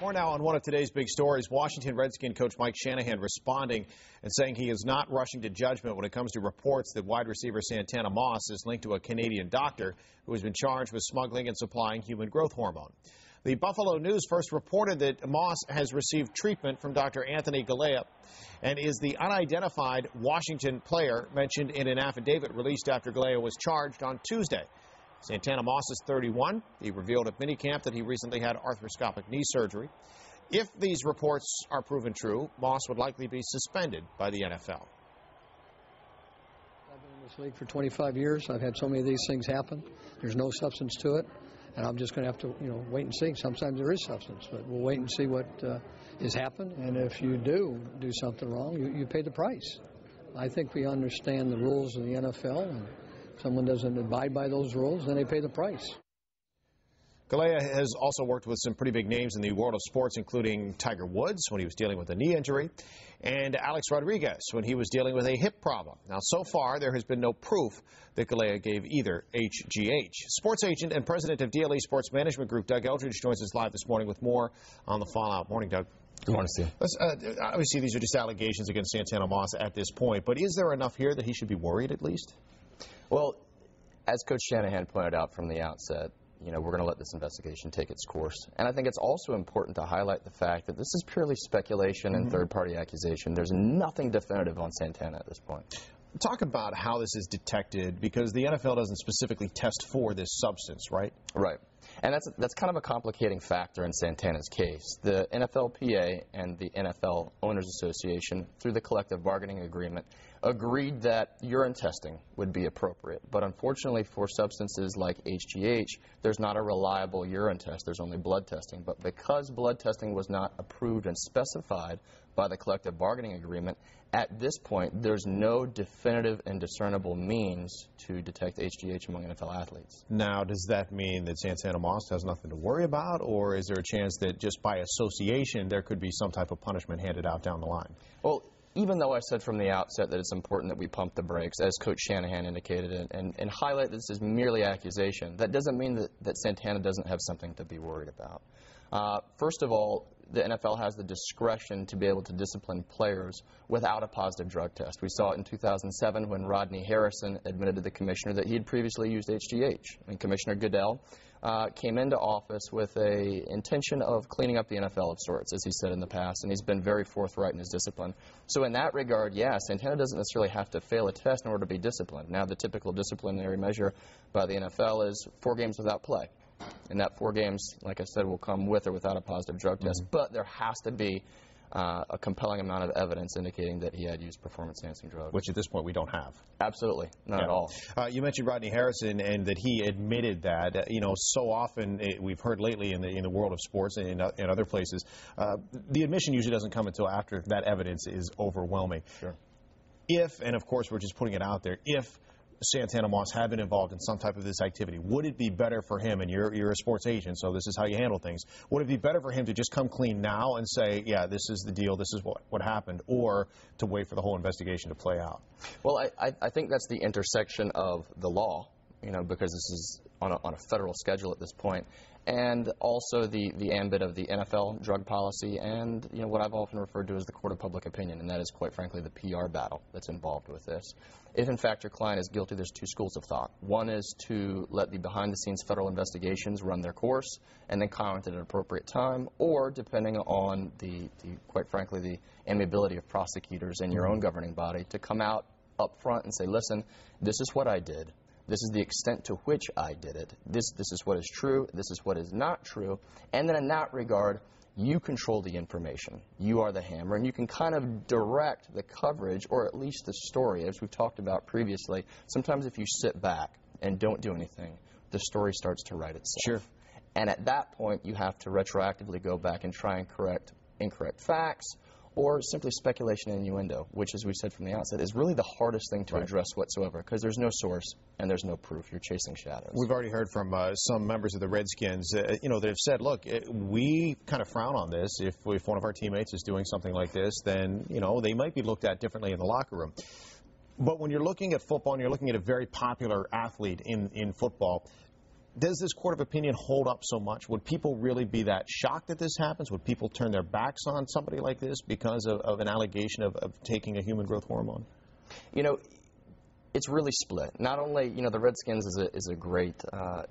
More now on one of today's big stories. Washington Redskin coach Mike Shanahan responding and saying he is not rushing to judgment when it comes to reports that wide receiver Santana Moss is linked to a Canadian doctor who has been charged with smuggling and supplying human growth hormone. The Buffalo News first reported that Moss has received treatment from Dr. Anthony Galea and is the unidentified Washington player mentioned in an affidavit released after Galea was charged on Tuesday. Santana Moss is 31. He revealed at minicamp that he recently had arthroscopic knee surgery. If these reports are proven true, Moss would likely be suspended by the NFL. I've been in this league for 25 years. I've had so many of these things happen. There's no substance to it, and I'm just going to have to, wait and see. Sometimes there is substance, but we'll wait and see what has happened. And if you do something wrong, you pay the price. I think we understand the rules of the NFL, and if someone doesn't abide by those rules, then they pay the price. Galea has also worked with some pretty big names in the world of sports, including Tiger Woods when he was dealing with a knee injury, and Alex Rodriguez when he was dealing with a hip problem. Now, so far, there has been no proof that Galea gave either HGH. Sports agent and president of DLE Sports Management Group, Doug Eldridge, joins us live this morning with more on the fallout. Morning, Doug. Good morning, Steve. Obviously, these are just allegations against Santana Moss at this point, but is there enough here that he should be worried at least? Well, as Coach Shanahan pointed out from the outset, we're going to let this investigation take its course. And I think it's also important to highlight the fact that this is purely speculation and third-party accusation. There's nothing definitive on Santana at this point. Talk about how this is detected, because the NFL doesn't specifically test for this substance, right? Right. And that's kind of a complicating factor in Santana's case. The NFLPA and the NFL Owners Association, through the collective bargaining agreement, agreed that urine testing would be appropriate. But unfortunately for substances like HGH, there's not a reliable urine test. There's only blood testing. But because blood testing was not approved and specified by the collective bargaining agreement, at this point, there's no definitive and discernible means to detect HGH among NFL athletes. Now, does that mean that Santana Moss has nothing to worry about, or is there a chance that just by association there could be some type of punishment handed out down the line? Well, even though I said from the outset that it's important that we pump the brakes, as Coach Shanahan indicated, and highlight this as merely accusation, that doesn't mean that Santana doesn't have something to be worried about. First of all, the NFL has the discretion to be able to discipline players without a positive drug test. We saw it in 2007 when Rodney Harrison admitted to the commissioner that he had previously used HGH. And Commissioner Goodell came into office with an intention of cleaning up the NFL of sorts, as he said in the past, and he's been very forthright in his discipline. So in that regard, yeah, Santana doesn't necessarily have to fail a test in order to be disciplined. Now, the typical disciplinary measure by the NFL is 4 games without play. And that 4 games, like I said, will come with or without a positive drug test. But there has to be a compelling amount of evidence indicating that he had used performance-enhancing drugs. Which at this point we don't have. Absolutely. Not at all. You mentioned Rodney Harrison and that he admitted that. So often we've heard lately in the world of sports and in other places, the admission usually doesn't come until after that evidence is overwhelming. Sure. If, and of course we're just putting it out there, if Santana Moss had been involved in some type of this activity, would it be better for him, and you're a sports agent, so this is how you handle things, would it be better for him to just come clean now and say, yeah, this is the deal, this is what happened, or to wait for the whole investigation to play out? Well, I think that's the intersection of the law, because this is on a federal schedule at this point, and also the ambit of the NFL drug policy and, what I've often referred to as the court of public opinion, and that is, quite frankly, the PR battle that's involved with this. If, in fact, your client is guilty, there's 2 schools of thought. One is to let the behind-the-scenes federal investigations run their course and then comment at an appropriate time, or, depending on quite frankly, the amiability of prosecutors in your own governing body, to come out up front and say, listen, this is what I did. This is the extent to which I did it. This is what is true. This is what is not true. And then in that regard, you control the information. You are the hammer, and you can kind of direct the coverage, or at least the story, as we've talked about previously. Sometimes if you sit back and don't do anything, the story starts to write itself. Sure. And at that point, you have to retroactively go back and try and correct incorrect facts, or simply speculation and innuendo, which, as we said from the outset, is really the hardest thing to address whatsoever, because there's no source and there's no proof. You're chasing shadows. We've already heard from some members of the Redskins, that have said, look, we kind of frown on this. If one of our teammates is doing something like this, then, they might be looked at differently in the locker room. But when you're looking at football and you're looking at a very popular athlete in football, does this court of opinion hold up so much? Would people really be that shocked that this happens? Would people turn their backs on somebody like this because of an allegation of taking a human growth hormone? You know, it's really split. Not only, you know, the Redskins is a great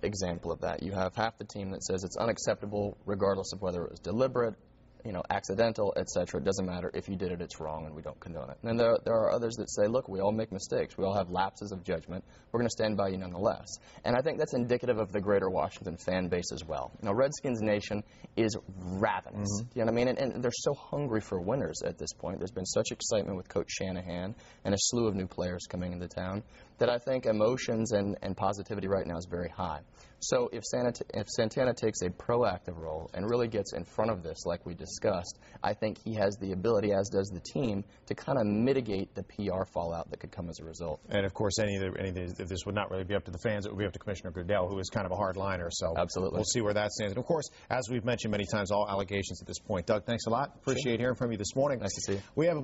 example of that. You have half the team that says it's unacceptable regardless of whether it was deliberate, you know, accidental, etc. It doesn't matter. If you did it, it's wrong, and we don't condone it. And then there are others that say, look, we all make mistakes. We all have lapses of judgment. We're going to stand by you nonetheless. And I think that's indicative of the greater Washington fan base as well. You know, Redskins Nation is ravenous. You know what I mean? And they're so hungry for winners at this point. There's been such excitement with Coach Shanahan and a slew of new players coming into town that I think emotions and positivity right now is very high. So if Santana takes a proactive role and really gets in front of this like we discussed, I think he has the ability, as does the team, to kind of mitigate the PR fallout that could come as a result. And of course, any of this would not really be up to the fans. It would be up to Commissioner Goodell, who is kind of a hardliner. So absolutely, we'll see where that stands. And of course, as we've mentioned many times, all allegations at this point. Doug, thanks a lot. Appreciate hearing from you this morning. Nice to see you. We have